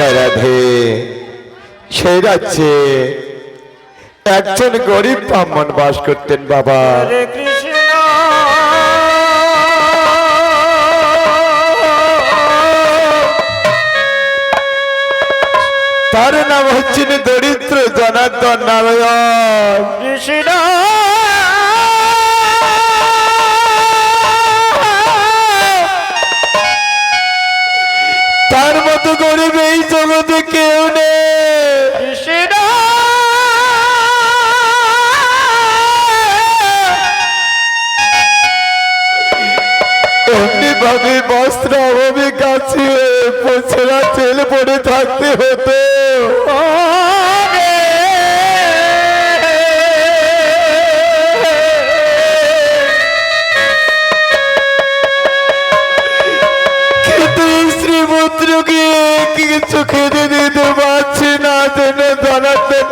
আশা রাধে সেই রাজ্যে একজন গরিব ব্রাহ্মণ বাস করতেন বাবা। হরে কৃষ্ণ তার নাম হচ্ছেন দরিদ্র জনার্দন নারায়ণ। কৃষ্ণ তার মতো গরিব এই জগতে কেউ নেই। কৃষ্ণ এমনি ভাবে বস্ত্র অভাবে কাছে পছরা তেল পড়ে থাকতে হতো। কিন্তু স্ত্রী পুত্রকে কিছু খেতে দিতে পারছি না জেনে জনার্দন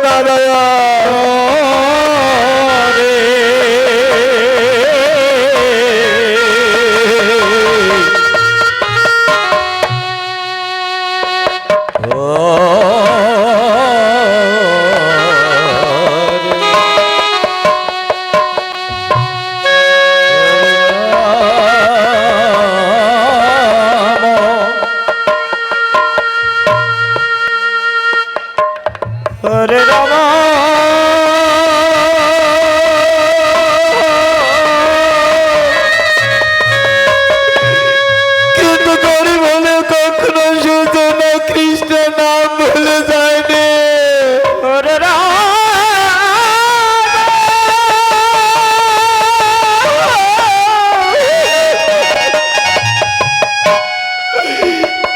হরে রাম কিন্তু গরিব হলে কখনো শুধু না কৃষ্ণ নাম ভুলে যায়নি। হরে রাম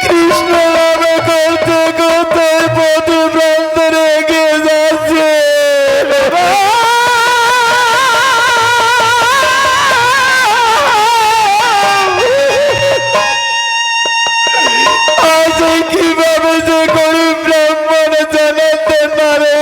কৃষ্ণ নামে করতে করতে পথে প্রান্তরে এগিয়ে যাচ্ছে। আজ কিভাবে যে গরিব ব্রাহ্মণ জানাতে পারে।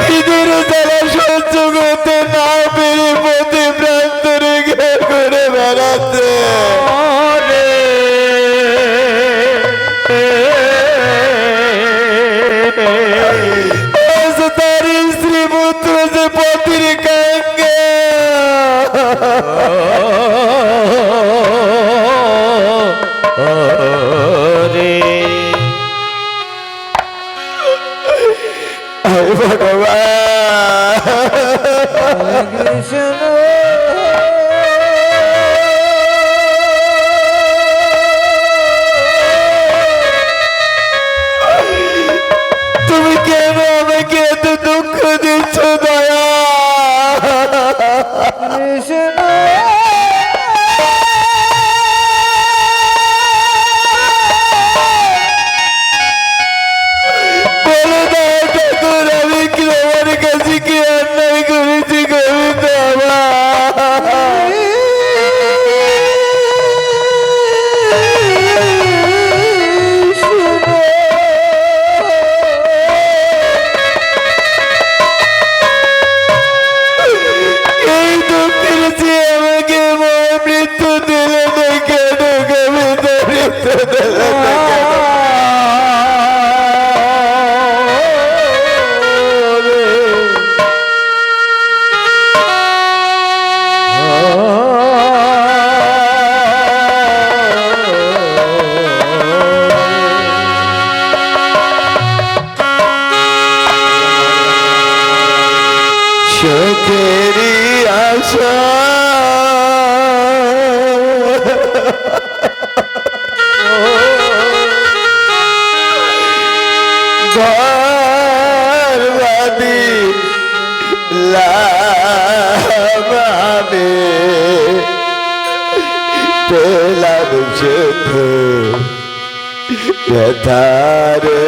খিদের জ্বালা সহ্য করতে না পেরে পথে প্রান্তরে গিয়ে ঘুরে বেড়াচ্ছে। আজ তার স্ত্রী পুত্র যে পথের কাঙ্গে ভগবান কৃষ্ণ তুমি কেন আমাকে এত দুঃখ দিচ্ছ দয়া। কৃষ্ণ বলো দয়া ঠাকুর আমি কি আমার কাছে কি অন্যায় করেছি গোবিন্দ আমার। এই দুঃখের যে আমাকে মৃত্যু দিলে না কেন গোবিন্দ মৃত্যু দিলে না কেন। চোখেরই আশা ঘরবাদি লাভাবে পেলাম শুধু ব্যথারে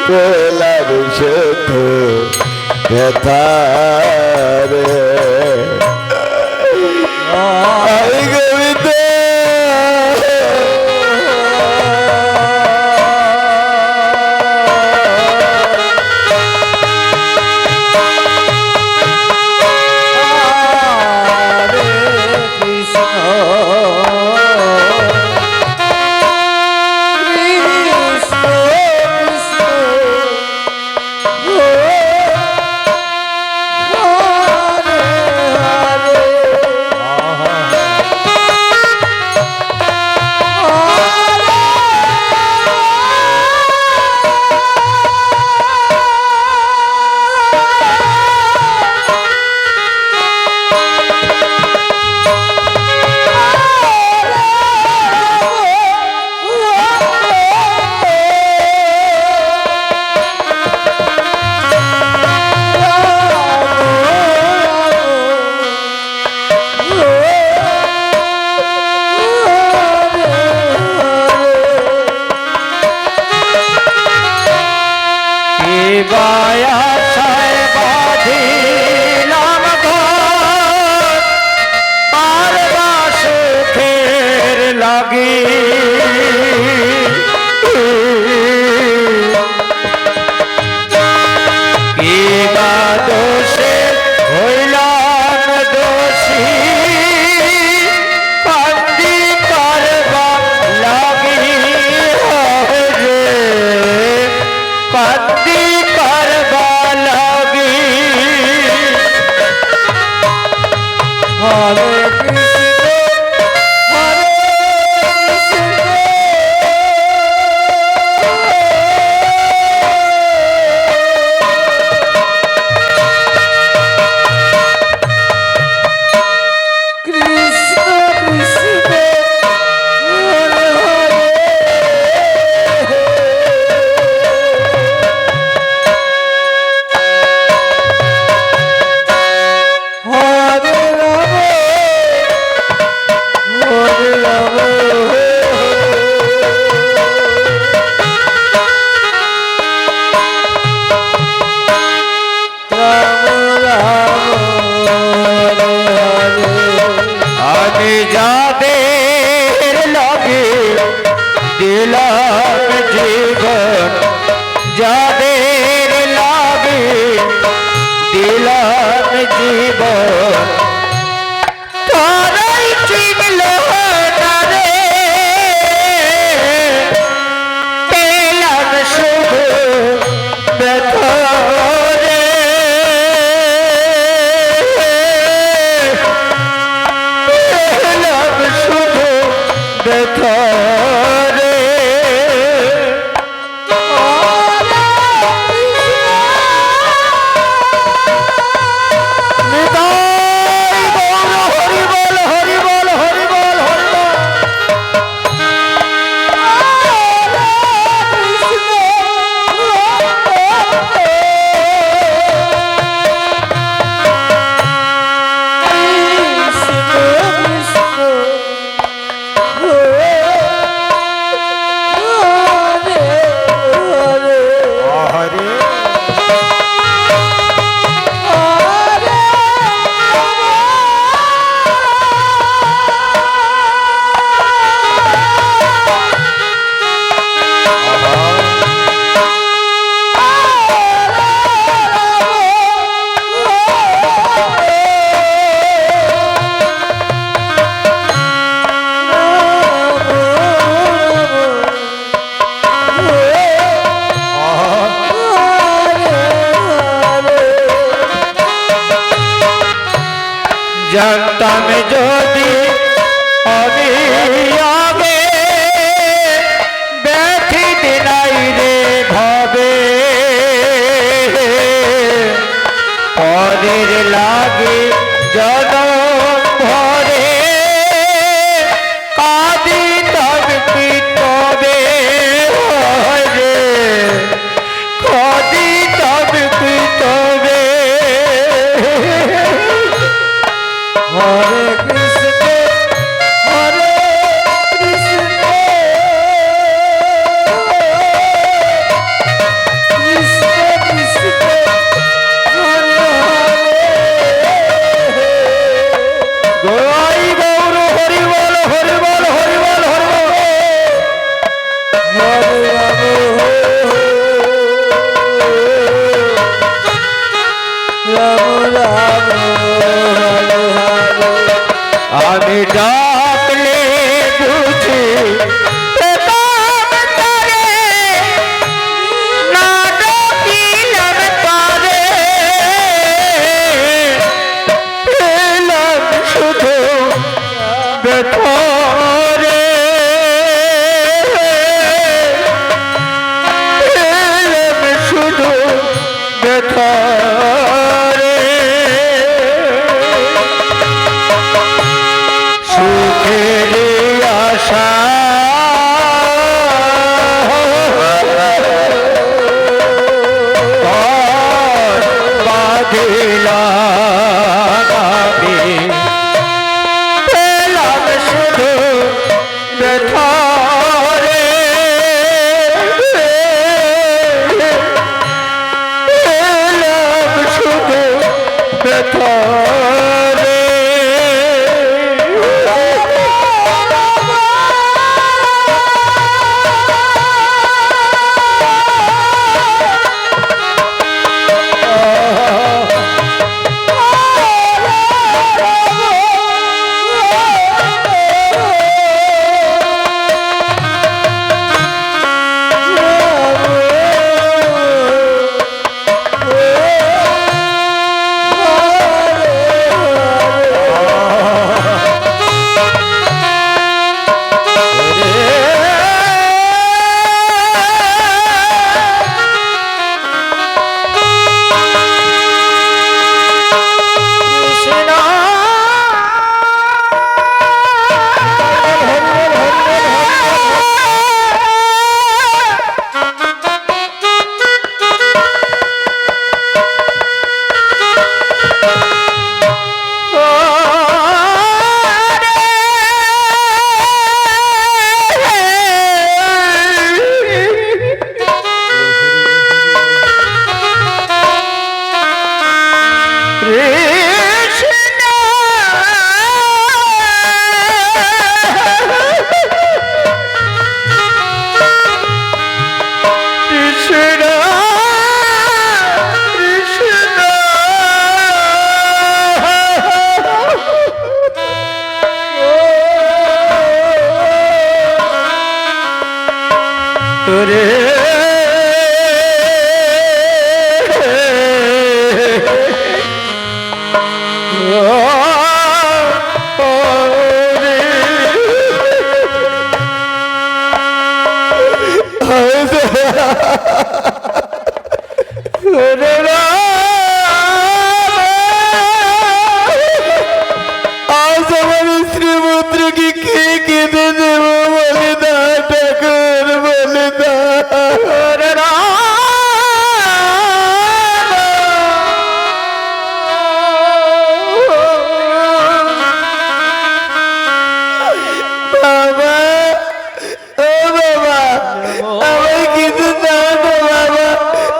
পেলাম শুধু ব্যথারে। গোবিন্দ বায়াসায় বাঁধিলাম ঘর, আর বা সুখের লাগি। কি বা দোষে হইলাম দোষী, কান্দি কারবা লাগি রে, কান্দি কারবা লাগি। হরে কৃষ্ণ হরে কৃষ্ণ কৃষ্ণ হরে হরে হরে রাম হরে রাম রাম রাম হরে হরে আমি যাদের লাগে দিলাম জীবন, যাদের লাগে দিলাম জীবন, তারাই চিনল না রে, পেলাম শুধু ব্যথা রে, পেলাম শুধু ব্যথা রে। নিতাই গৌর হরি বল হরি বল হরি বল হরি বল। জানতাম যদি আমি আগে ব্যথিত নাই রে ভাবে, পরের লাগে জনম ভরে কাঁদি তবে কি তবে রে, কাঁদি তবে কি তবে। হরে কৃষ্ণ হরে কৃষ্ণ কৃষ্ণ কৃষ্ণ হরে হরে গোয়াই গৌর হরি বল হরি বল হরি বল হরি বল। হরে রাম রাম রাম হরে হরে আমি ডাকলে বুঝি পেতাম তারে, না ডাকিলাম তারে, পেলাম শুধু ব্যথা রে, পেলাম শুধু ব্যথা রে। আজ আমার স্ত্রী পুত্রকে কে কেঁদে দেব বলে দা ঠাকুর বলে দা বাবা ও বাবা আমায় কিছু দাও না বাবা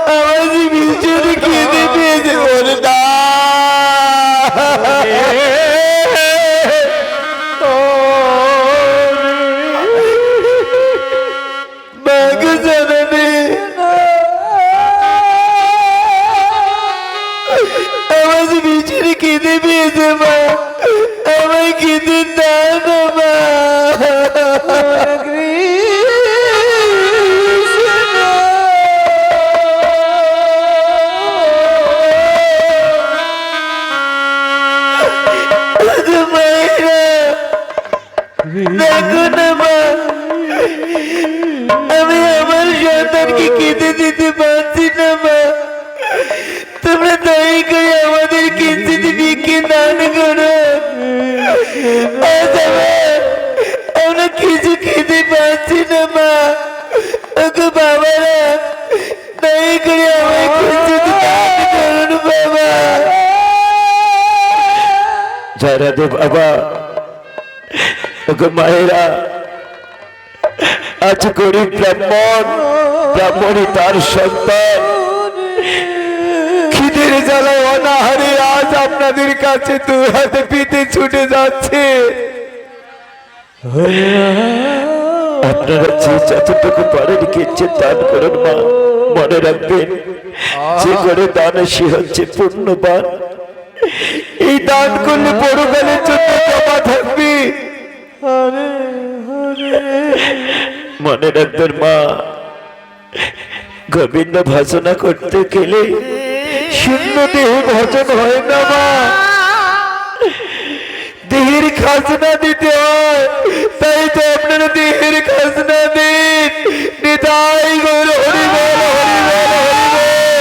আমার যে ভীষণ কেঁদে পেয়েছে বলে দা মাকে জানানি আমার যে ভীষণ কেঁদে পেয়েছে মা আমায় কেঁদে দাও না মা দেখো না মা আমি আমার সন্তানকে কেঁদে দিতে পারছি না মা তোমরা দয়া করে আমাদের কিঞ্চিত ভিক্ষে দান করো আমরা কিছু খেতে পারছি না মা ওকে বাবারা দয়া করে আমায় কিঞ্চিত দান করুন বাবা যারা দে বাবা মায়েরা আজ গরিব ব্রাহ্মণী তার সন্তান খিদের জ্বালায় অনাহারে আজ আপনাদের কাছে দু হাতে পিতে ছুটে যাচ্ছে আপনারা যে যতটুকু পারেন কিনছে দান করুন মা মনে রাখবেন যে করে দান সে হচ্ছে পুণ্যবান এই দান করলে পরকালের জন্য জমা থাকবে মনে রাখবেন মা গোবিন্দ ভজনা করতে গেলে শূন্য দেহ ভজন হয় না মা দেহের খাজনা দিতে হয় তাই তো আপনারা দেহের খাজনা দিন নিতাই গৌর হরি বল হরি বল হরি বল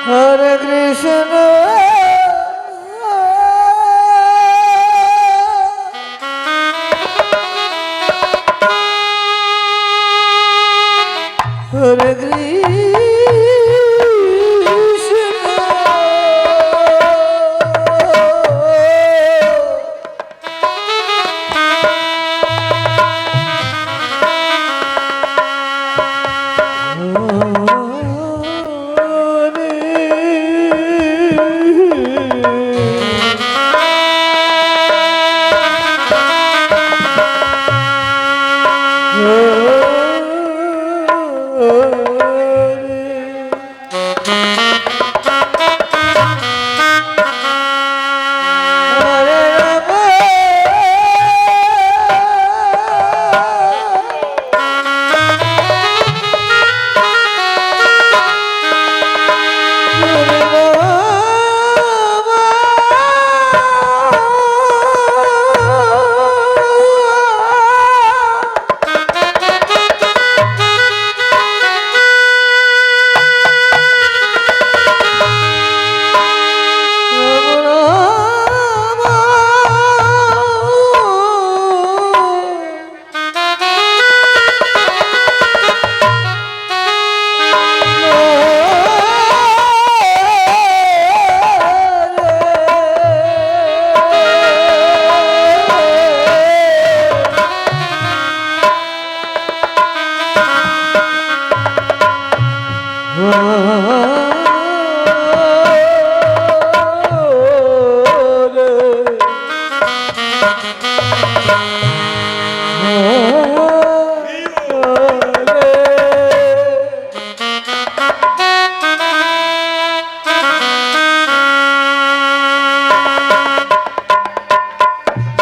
Hare Krishna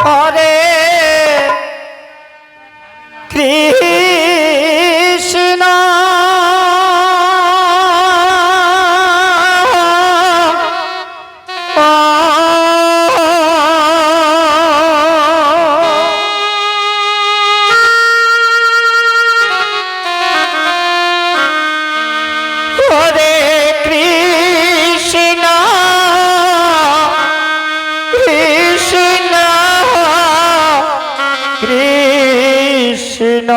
হরে কৃষ্ণ হরে কৃষ্ণ কৃষ্ণ কৃষ্ণ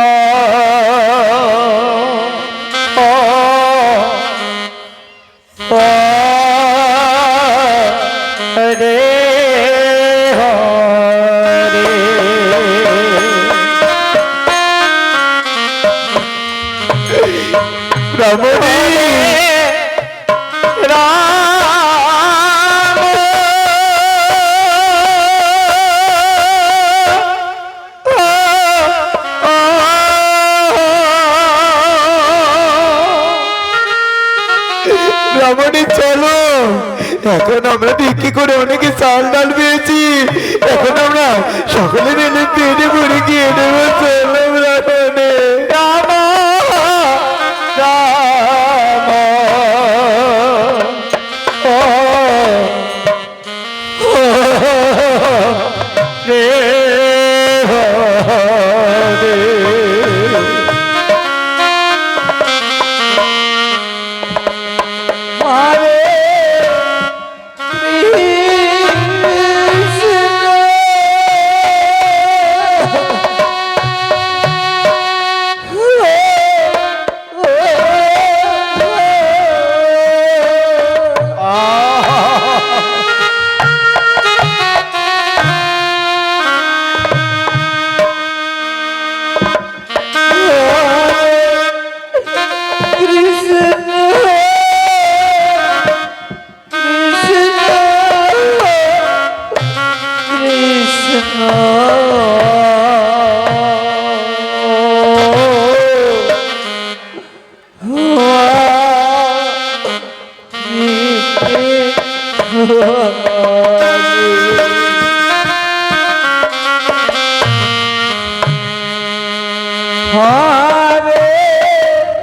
হরে হরে রমণী রাম রমণী চলো, এখন আমরা বিক্রি করে অনেকে চাল ডাল পেয়েছি, এখন আমরা সকলে মিলে পেটে ভরে গিয়ে নেবো। চলো রমণী। রাম রাম রে হরে হরে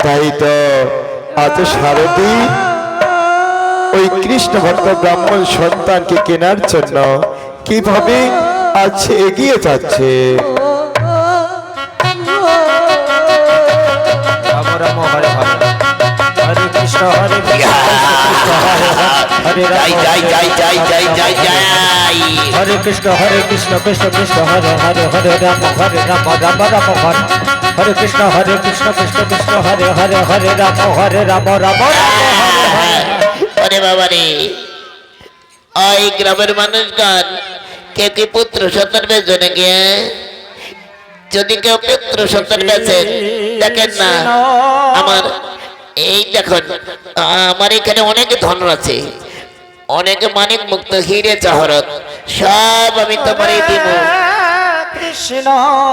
তাই তো আজ সারথী ওই কৃষ্ণ ভক্ত ব্রাহ্মণ সন্তানকে কেনার জন্য কিভাবে আজ এগিয়ে যাচ্ছে। হরে কৃষ্ণ কৃষ্ণ কৃষ্ণ হরে হরে হরে রাম রাম রাম হরে হরে কৃষ্ণ কৃষ্ণ কৃষ্ণ হরে হরে হরে রাম রাম আরে বাবা রে, ওই গ্রামের মানুষগণ কেউ কি পুত্র সন্তান বেঁচে নাকি? যদি কেউ পুত্র সন্তান বেঁচেন দেখেন না, আমার এই দেখুন, আমার এখানে অনেক ধন আছে, অনেক মানিক মুক্ত হিরে জহরত, সব আমি তোমার দিব।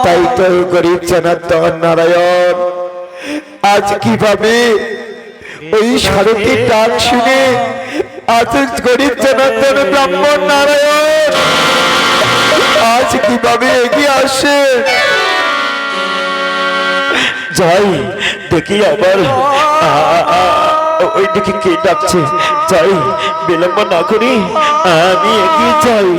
তাই তো গরিব জনার্দন নারায়ণ আজ কিভাবে ওই সারথীর ডাক শুনে আজ গরিব জনার্দন ব্রাহ্মণ নারায়ণ আজ কিভাবে এগিয়ে আসে। যাই দেখি আবার ওই দিকে কে ডাকছে, যাই বিলম্ব না করি আমি এগিয়ে যাই।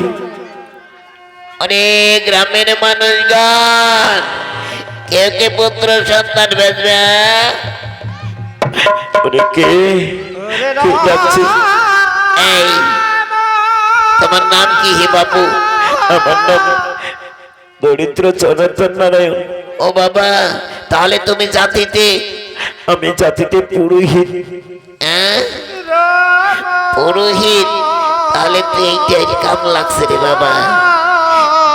অনেক গ্রামের মানুষগণ কেউ কে পুত্র সন্তান বেঁচবে? কে কে ডাকছে? এই তোমার নাম কি হে বাবু? আমার নাম দরিদ্র জনার্দন নারায়ণ। ও বাবা, তাহলে তুমি জাতিতে আমি জাতিতে পুরোহিত। হ্যাঁ? পুরোহিত? তাহলে তো এইটাই কাম লাগছে রে বাবা।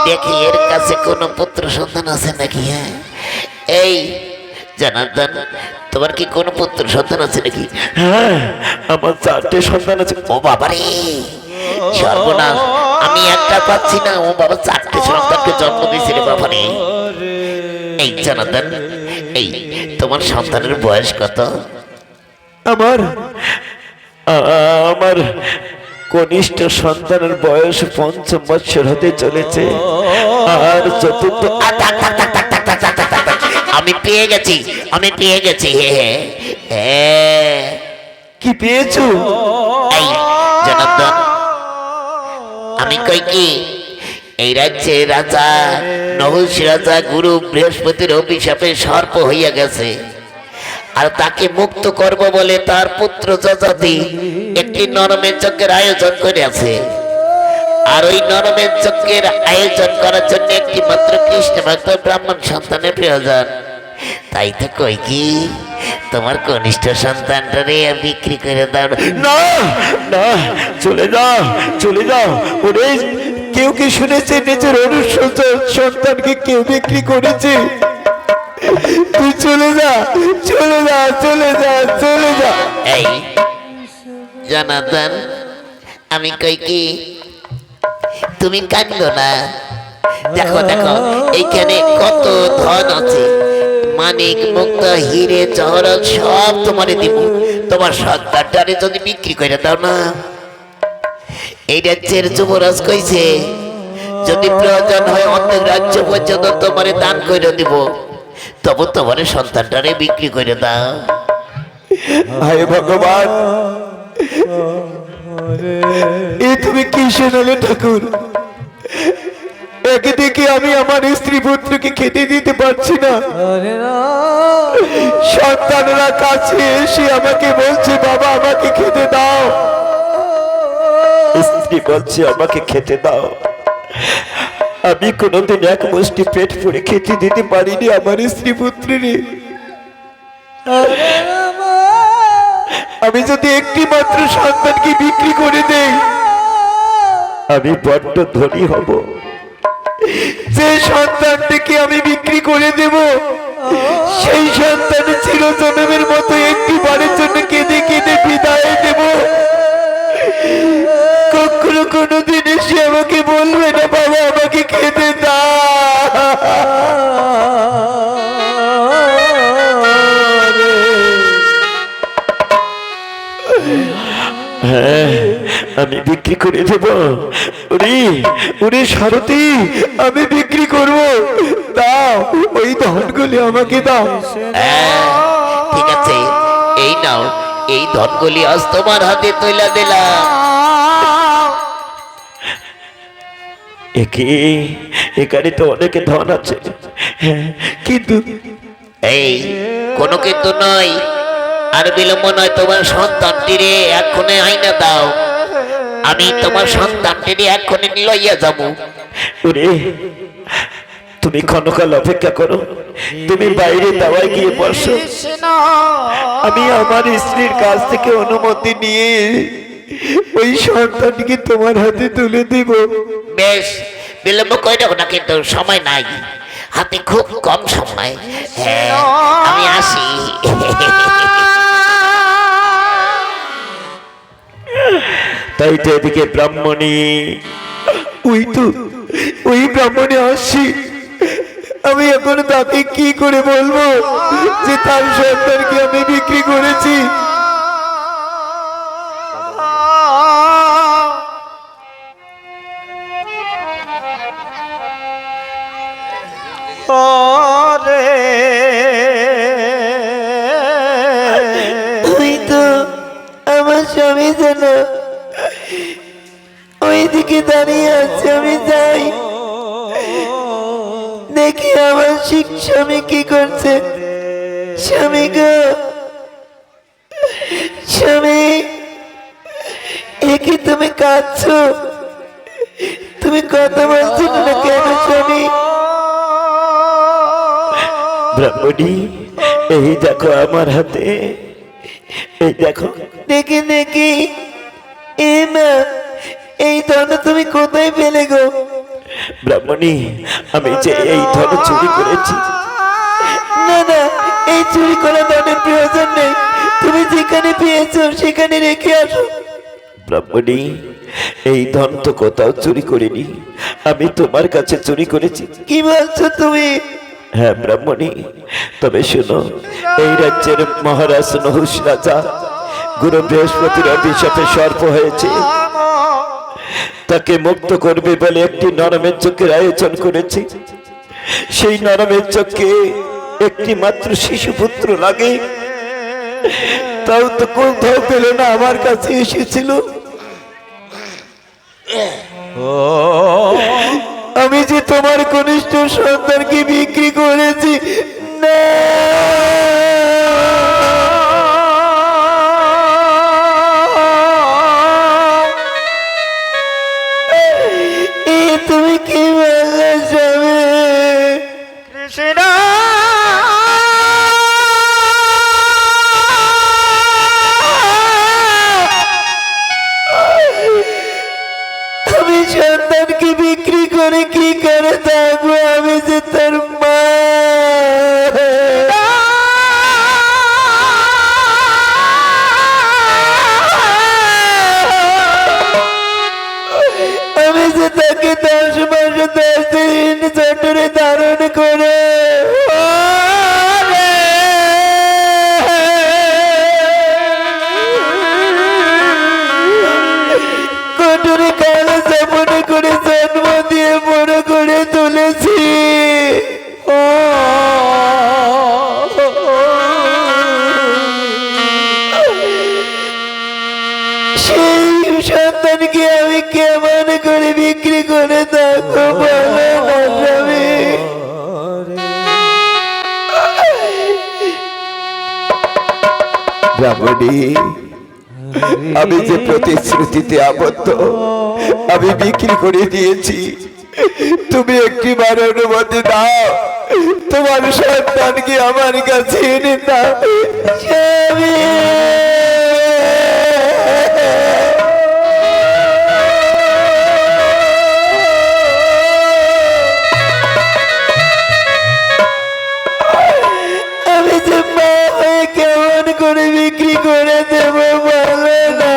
দেখি এর কাছে কোনো পুত্র সন্তান আছে নাকি। হ্যাঁ, এই জনার্দন, তোমার কি কোনো পুত্র সন্তান আছে নাকি? হ্যাঁ, আমার 4টে সন্তান আছে। ও বাবা রে, সর্বনাশ, আমি একটা পাচ্ছি না, ও বাবা 4টে সন্তানকে জন্ম দিয়েছে রে বাবা রে। এই জনার্দন, এই তোমার সন্তানের বয়স কত? আমার আমার কনিষ্ঠ সন্তানের বয়স 5ম বৎসর হতে চলেছে, আর চতুর্থ। আমি পেয়ে গেছি, আমি পেয়ে গেছি। কি পেয়েছো? এই জনার্দন, আমি কই কি, এই রাজ্যের রাজা নহুষ রাজা গুরু বৃহস্পতির অভিশাপে সর্প হইয়া গেছে, আর তাকে মুক্ত করব বলে তার পুত্র যজাতি একটি নরমের যজ্ঞের আয়োজন করিয়াছে। আর ওই নরমের যজ্ঞের আয়োজন করার জন্য একটি মাত্র কৃষ্ণ ভক্ত ব্রাহ্মণ সন্তানের প্রয়োজন। তাই তো কই কি, তোমার কনিষ্ঠ সন্তানটারে বিক্রি করে দাও। না না, চলে যাও, চলে যাও। ওরে, কেউ কি শুনেছে নিজের অনুসৃত সন্তানকে কেউ বিক্রি করেছে? তুই চলে যা, চলে যা, চলে যা, চলে যা। এই জনার্দন, আমি কই কি, তুমি কাঁদো না। দেখো দেখো, এইখানে কত ধন আছে, মানিক মুক্ত হিরে জহরত সব তোমারে দিব। তোমার সন্তানটারে যদি বিক্রি করে দাও না, এই রাজ্যের যুবরাজ কইছে যদি প্রয়োজন হয় অর্ধেক রাজ্য পর্যন্ত তোমারে দান করে দিব, তবু তোমার সন্তানটারে বিক্রি করে দাও। হায় ভগবান, এ তুমি কি শোনালে ঠাকুর? একদিকে আমি আমার স্ত্রী পুত্রকে খেতে দিতে পারছি না, সন্তানরা কাছে এসে আমাকে বলছে বাবা আমাকে খেতে দাও। স্ত্রী বলছে আমাকে খেতে দাও। আমি কোনোদিন এক মুষ্টি পেট ভরে খেতে দিতে পারিনি আমার স্ত্রী পুত্রীরে। আমি যদি একটি মাত্র সন্তানকে বিক্রি করে দেই, আমি বড্ড ধনী হব। যে সন্তানটিকে আমি বিক্রি করে দেব, সেই সন্তান চিরজন্মের মতো একটি বারের জন্য কেঁদে কেঁদে বিদায় দেব। কখনো কোনোদিন এসে আমাকে বলবে না বাবা আমাকে খেতে হ্যাঁ, আমি বিক্রি করে দেব। ওরে ওরে সারথি, আমি বিক্রি করব, দাও ওই ধনগুলি আমাকে দাও। ঠিক আছে, এই নাও, এই ধনগুলি আজ তোমার হাতে তুলে দিলাম। এখানে তো অনেকে ধন আছে, হ্যাঁ, কিন্তু এই কোনো কিন্তু নয়, আর বিলম্ব নয়, তোমার সন্তানটিরে এক্ষণে আইনা দাও। আমি তোমার সন্তানটিরে এক্ষণে লইয়া যাব। ওরে, তুমি ক্ষণকাল অপেক্ষা করো, তুমি বাইরে দাওয়ায় গিয়ে বসো। আমি আমার স্ত্রীর কাছ থেকে অনুমতি নিয়ে ওই সন্তানকে তোমার হাতে তুলে দেব। বেশ, বিলম্ব করে না, কিন্তু সময় নাই, হাতে খুব কম সময়। হ্যাঁ, আমি আসি। তাই তো এদিকে ব্রাহ্মণী, ওই ব্রাহ্মণে আসছি। আমি এখন তাকে কি করে বলবো যে তার সন্তানকে আমি বিক্রি করেছি? ওই তো আমার স্বামী যেন ওইদিকে দাঁড়িয়ে আছে, আমি যাই দেখি আমার স্বামী কি করছে। স্বামী গো, স্বামী, এ কি তুমি কাঁদছো? তুমি কথা বলছিল না কেন স্বামী? ব্রাহ্মণী, এই দেখো আমার হাতে, এই দেখো। দেখি দেখি। এ মা, এই ধন তুমি কোথায় পেলে গো? ব্রাহ্মণী, আমি যে এই ধন চুরি করেছি। না না, এই চুরি করা ধনের প্রয়োজন নেই। তুমি যেখানে পেয়েছো সেখানে রেখে আসো। ব্রাহ্মণী, এই ধন তো কোথাও চুরি করিনি, আমি তোমার কাছে চুরি করেছি। কি বলছো তুমি? হ্যাঁ ব্রাহ্মণী, তবে শোনো, এই রাজ্যের মহারাজ নহুষ রাজা গুরু বৃহস্পতির অভিশাপে সর্প হয়েছে, তাকে মুক্ত করবে বলে একটি নরমের চোখের আয়োজন করেছি। সেই নরমের চোখে একটি মাত্র শিশু পুত্র লাগে, তাও তো কোথাও পেলে না, আমার কাছে এসেছিল। আমি যে তোমার কনিষ্ঠ সন্তানকে বিক্রি করেছি। না, এ তুমি কি বললে স্বামী? আমি সন্তানকে বিক্রি করে কি করে থাকবো? আমি যে তার মা। আমি যে তাকে 10 মাস 10 দিন জঠরে ধারণ করে কঠোরে কালো যাপনে করে জন্ম দিয়ে বড় করে তুলেছি। সেই সন্তানকে আমি কেমন করে বিক্রি করে থাকবো বলো না স্বামী? ব্রাহ্মণী, আমি যে প্রতিশ্রুতিতে আবদ্ধ, আমি বিক্রি করে দিয়েছি। তুমি একটিবার অনুমতি দাও, তোমার সন্তানকে আমার কাছে এনে দাও স্বামী। আমি যে মা হয়ে কেমন করে বিক্রি করে দেবো বলো না?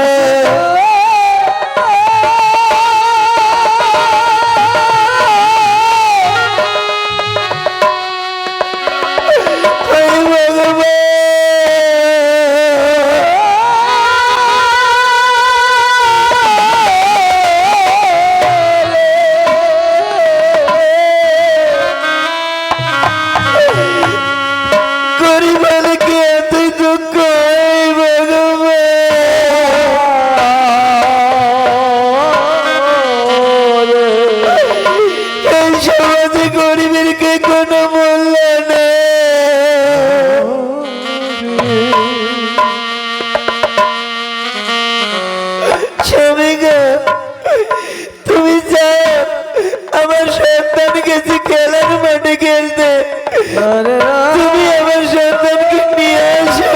হে ভগবান! গরিব হলে কি এতই দুঃখ হয় ভগবান? এই সমাজে গরিবের কে কোনো মূল্য নেই। স্বামী গো, তুমি যাও আমার সন্তান গেছে খেলার মাঠে খেলতে, তুমি আমার সন্তানকে নিয়ে আসো।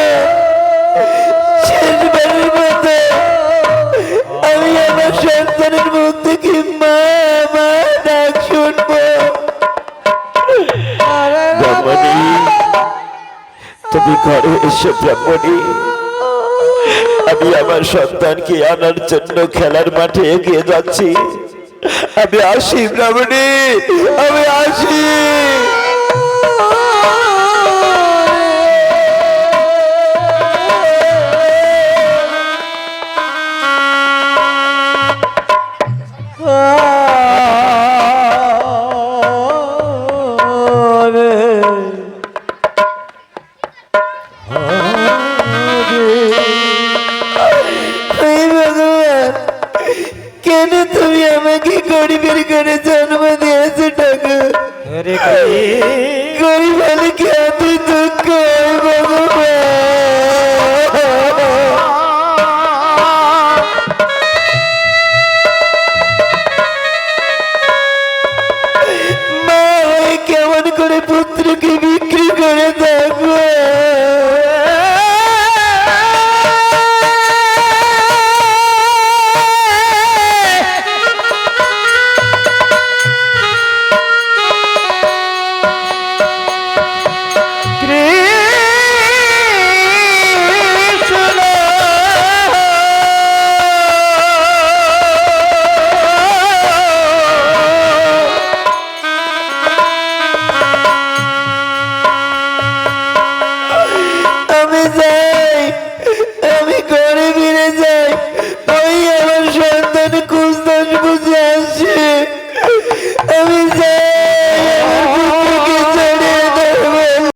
শেষবারের মতো আমি আমার সন্তানের মুখ থেকে মা মা ডাক শুনবো। ব্রাহ্মণী, তুমি ঘরে এসো ব্রাহ্মণী। আমি আমার সন্তানকে আনার জন্য খেলার মাঠে এগিয়ে যাচ্ছি। আমি আসি ব্রাহ্মণী, আমি আসি। হে ভগবান, কেন তুমি আমাকে গরিবের ঘরে জন্ম দিয়েছো ঠাকুর? গরিব হলে কি এতই দুঃখ হয় ভগবান? ঘরে ফিরে যাই।